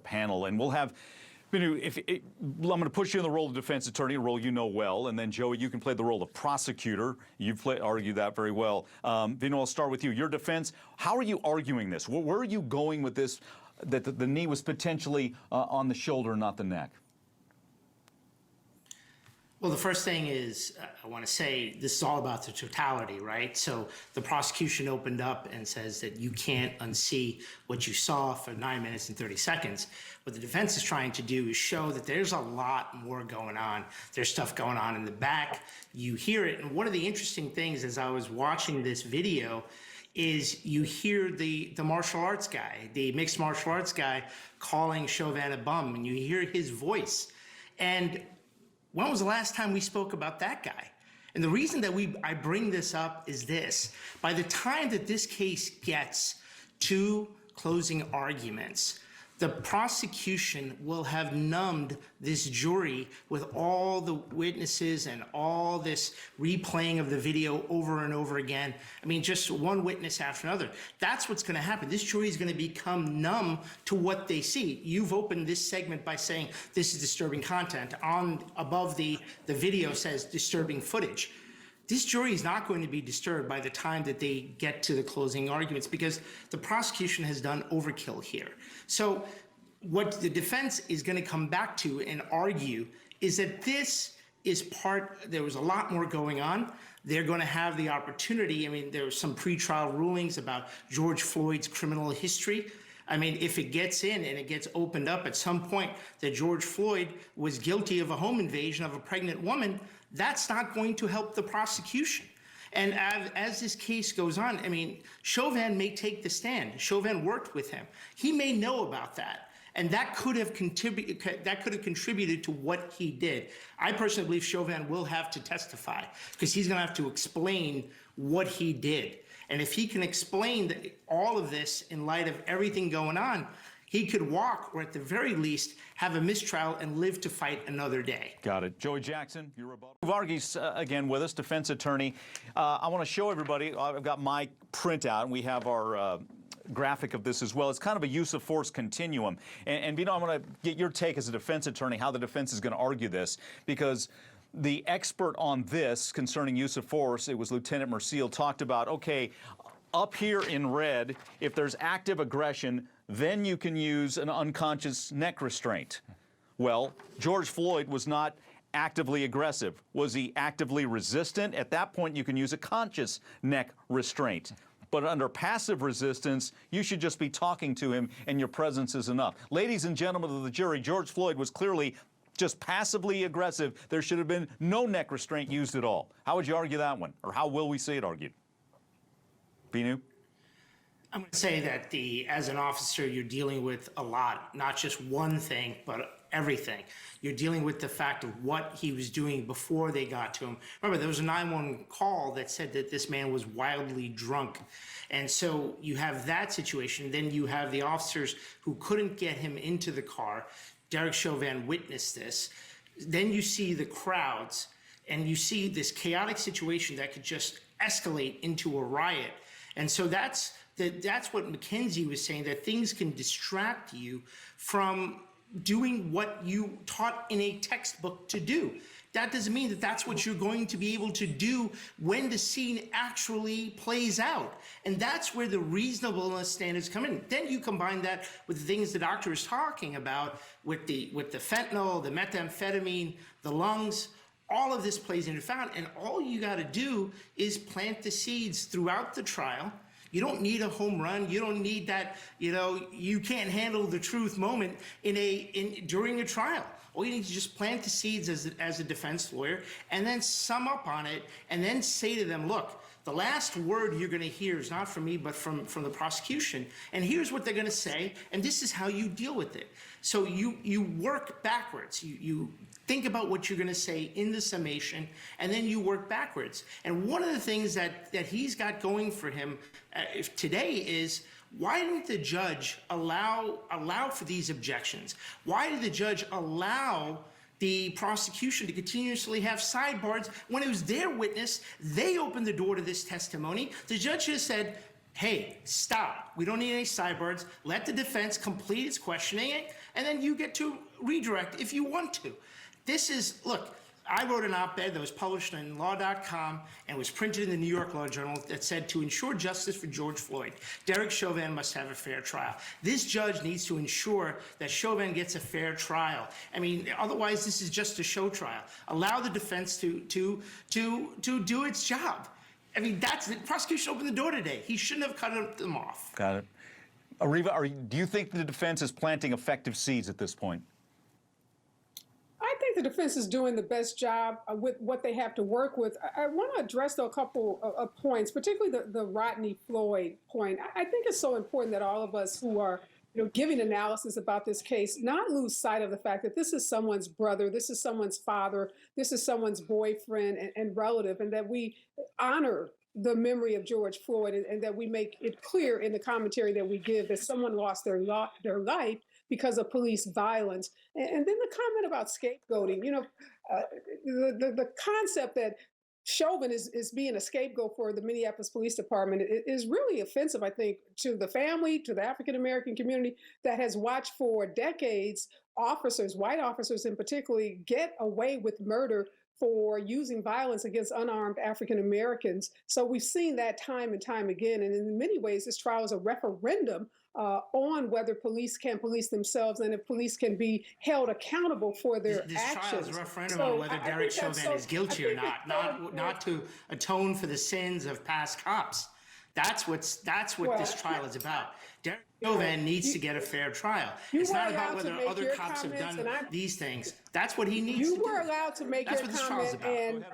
panel, and we'll have Vinoo, I'm going to put you in the role of defense attorney, a role you know well, and then Joey, you can play the role of prosecutor. You've argued that very well. Vinoo, I'll start with you. Your defense, how are you arguing this? Where are you going with this, that the knee was potentially on the shoulder, not the neck? Well, the first thing is, I want to say this is all about the totality, right? So the prosecution opened up and says that you can't unsee what you saw for 9 minutes and 30 seconds. What the defense is trying to do is show that there's a lot more going on. There's stuff going on in the back. You hear it. And one of the interesting things as I was watching this video is you hear the martial arts guy, the mixed martial arts guy, calling Chauvin a bum, and you hear his voice. And when was the last time we spoke about that guy? And the reason that I bring this up is this. By the time that this case gets to closing arguments, the prosecution will have numbed this jury with all the witnesses and all this replaying of the video over and over again. I mean, just one witness after another. That's what's going to happen. This jury is going to become numb to what they see. You've opened this segment by saying this is disturbing content. Above the video says disturbing footage. This jury is not going to be disturbed by the time that they get to the closing arguments because the prosecution has done overkill here. So what the defense is going to come back to and argue is that this is there was a lot more going on. They're going to have the opportunity. I mean, there were some pretrial rulings about George Floyd's criminal history. I mean, if it gets in and it gets opened up at some point that George Floyd was guilty of a home invasion of a pregnant woman, that's not going to help the prosecution. And as this case goes on, I mean, Chauvin may take the stand. Chauvin worked with him. He may know about that. And that could have contributed to what he did. I personally believe Chauvin will have to testify because he's going to have to explain what he did. And if he can explain all of this in light of everything going on, he could walk, or at the very least, have a mistrial and live to fight another day. Got it. Joey Jackson, your rebuttal. Varghese, again, with us, defense attorney. I want to show everybody, I've got my printout, and we have our graphic of this as well. It's kind of a use of force continuum. And Vinoo, I'm going to get your take as a defense attorney, how the defense is going to argue this, because the expert on this concerning use of force, it was Lieutenant Merciel, talked about, okay, up here in red, if there's active aggression, then you can use an unconscious neck restraint. Well, George Floyd was not actively aggressive. Was he actively resistant? At that point, you can use a conscious neck restraint. But under passive resistance, you should just be talking to him, and your presence is enough. Ladies and gentlemen of the jury, George Floyd was clearly just passively aggressive. There should have been no neck restraint used at all. How would you argue that one? Or how will we see it argued? Vinoo? I'm going to say that as an officer, you're dealing with a lot, not just one thing, but everything. You're dealing with the fact of what he was doing before they got to him. Remember, there was a 911 call that said that this man was wildly drunk. And so you have that situation. Then you have the officers who couldn't get him into the car. Derek Chauvin witnessed this. Then you see the crowds, and you see this chaotic situation that could just escalate into a riot. And so that's what McKenzie was saying, that things can distract you from doing what you taught in a textbook to do. That doesn't mean that that's what you're going to be able to do when the scene actually plays out. And that's where the reasonableness standards come in. Then you combine that with the things the doctor is talking about, with the fentanyl, the methamphetamine, the lungs. All of this plays into account, and all you got to do is plant the seeds throughout the trial. You don't need a home run. You don't need that, you can't handle the truth moment during a trial. All you need to just plant the seeds as a defense lawyer and then sum up on it and then say to them, look, the last word you're going to hear is not from me, but from the prosecution. And here's what they're going to say, and this is how you deal with it. So you work backwards. You think about what you're going to say in the summation, and then you work backwards. And one of the things that he's got going for him today is, why didn't the judge allow for these objections? Why did the judge allow the prosecution to continuously have sidebars when it was their witness? They opened the door to this testimony. The judge has said, hey, stop. We don't need any sidebars. Let the defense complete its questioning and then you get to redirect if you want to. This is, look, I wrote an op-ed that was published in law.com and was printed in the New York Law Journal that said, to ensure justice for George Floyd, Derek Chauvin must have a fair trial. This judge needs to ensure that Chauvin gets a fair trial. I mean, otherwise this is just a show trial. Allow the defense to do its job. I mean, the prosecution opened the door today. He shouldn't have cut them off. Got it. Areva, do you think the defense is planting effective seeds at this point? I think the defense is doing the best job with what they have to work with. I want to address a couple of points, particularly the Rodney Floyd point. I think it's so important that all of us who are giving analysis about this case not lose sight of the fact that this is someone's brother, this is someone's father, this is someone's boyfriend and relative, and that we honor the memory of George Floyd and that we make it clear in the commentary that we give that someone lost their life because of police violence. And then the comment about scapegoating, the concept that Chauvin is being a scapegoat for the Minneapolis Police Department is really offensive, I think, to the family, to the African-American community that has watched for decades officers, white officers in particular, get away with murder for using violence against unarmed African Americans. So we've seen that time and time again. And in many ways, this trial is a referendum on whether police can police themselves and if police can be held accountable for their actions. This trial is a referendum on whether Derek Chauvin is guilty or not to atone for the sins of past cops. That's what this trial is about. Derek Chauvin needs to get a fair trial. It's not about whether other cops have done these things. That's what he needs to do. You were allowed to make your comment, and